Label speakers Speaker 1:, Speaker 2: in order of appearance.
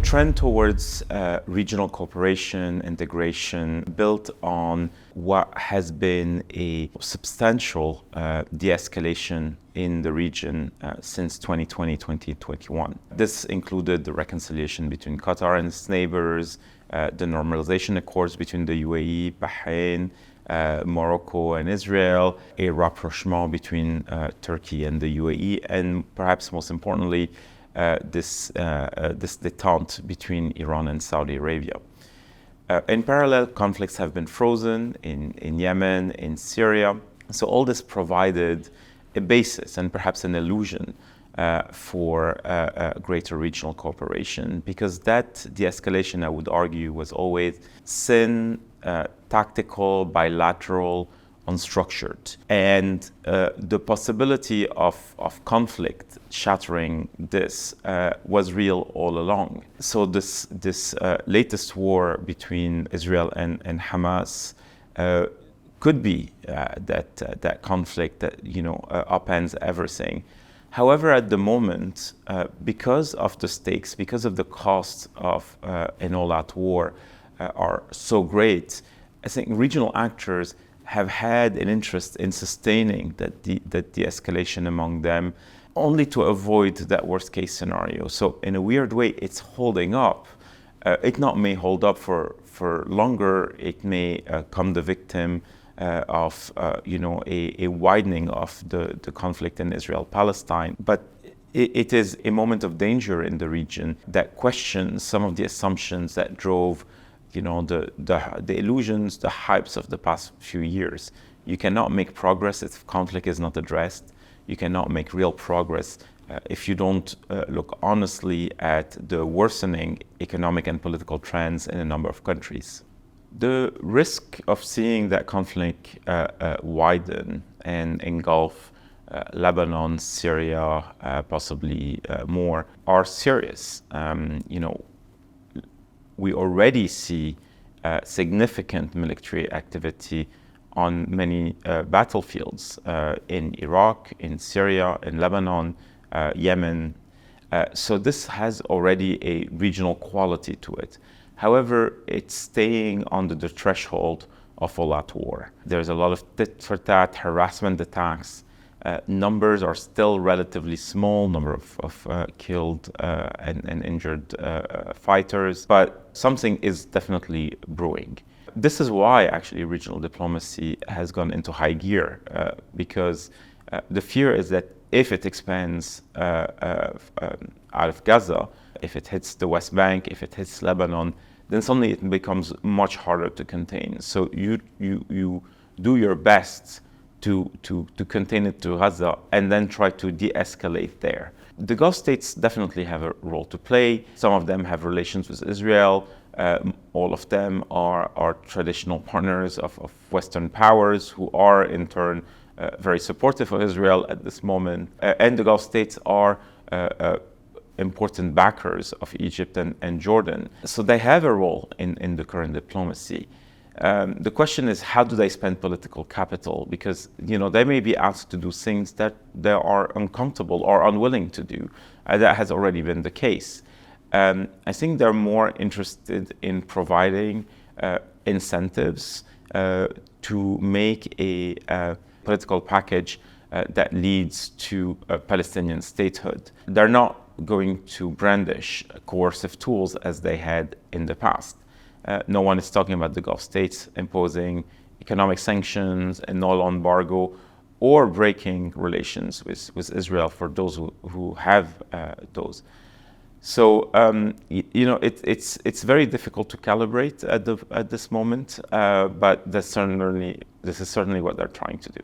Speaker 1: trend towards regional cooperation, integration, built on what has been a substantial de-escalation in the region since 2020-2021. This included the reconciliation between Qatar and its neighbors, the normalization accords between the UAE, Bahrain, Morocco and Israel, a rapprochement between Turkey and the UAE, and perhaps most importantly, this détente between Iran and Saudi Arabia. In parallel, conflicts have been frozen in Yemen, in Syria. So all this provided a basis and perhaps an illusion for greater regional cooperation, because that de-escalation, I would argue, was always thin, tactical, bilateral, unstructured. And the possibility of conflict shattering this was real all along. So this latest war between Israel and Hamas could be that conflict that upends everything. However, at the moment, because of the stakes, because of the cost of an all-out war are so great, I think regional actors have had an interest in sustaining that de-escalation among them, only to avoid that worst-case scenario. So in a weird way, it's holding up. It not may hold up for longer. It may come the victim of a widening of the conflict in Israel-Palestine. But it is a moment of danger in the region that questions some of the assumptions that drove the illusions, the hypes of the past few years. You cannot make progress if conflict is not addressed. You cannot make real progress if you don't look honestly at the worsening economic and political trends in a number of countries. The risk of seeing that conflict widen and engulf Lebanon, Syria, possibly more, are serious. We already see significant military activity on many battlefields in Iraq, in Syria, in Lebanon, Yemen. So this has already a regional quality to it. However, it's staying under the threshold of all-out war. There's a lot of tit-for-tat harassment attacks. Numbers are still relatively small, number of killed and injured fighters, but something is definitely brewing. This is why actually regional diplomacy has gone into high gear, because the fear is that if it expands out of Gaza, if it hits the West Bank, if it hits Lebanon, then suddenly it becomes much harder to contain. So you do your best to contain it to Gaza and then try to de-escalate there. The Gulf states definitely have a role to play. Some of them have relations with Israel. All of them are traditional partners of Western powers who are in turn very supportive of Israel at this moment. And the Gulf states are important backers of Egypt and Jordan. So they have a role in the current diplomacy. The question is, how do they spend political capital? Because they may be asked to do things that they are uncomfortable or unwilling to do. That has already been the case. I think they're more interested in providing incentives to make a political package that leads to a Palestinian statehood. They're not going to brandish coercive tools as they had in the past. No one is talking about the Gulf states imposing economic sanctions, a null embargo, or breaking relations with Israel for those who have those. So it's very difficult to calibrate at this moment, but this is certainly what they're trying to do.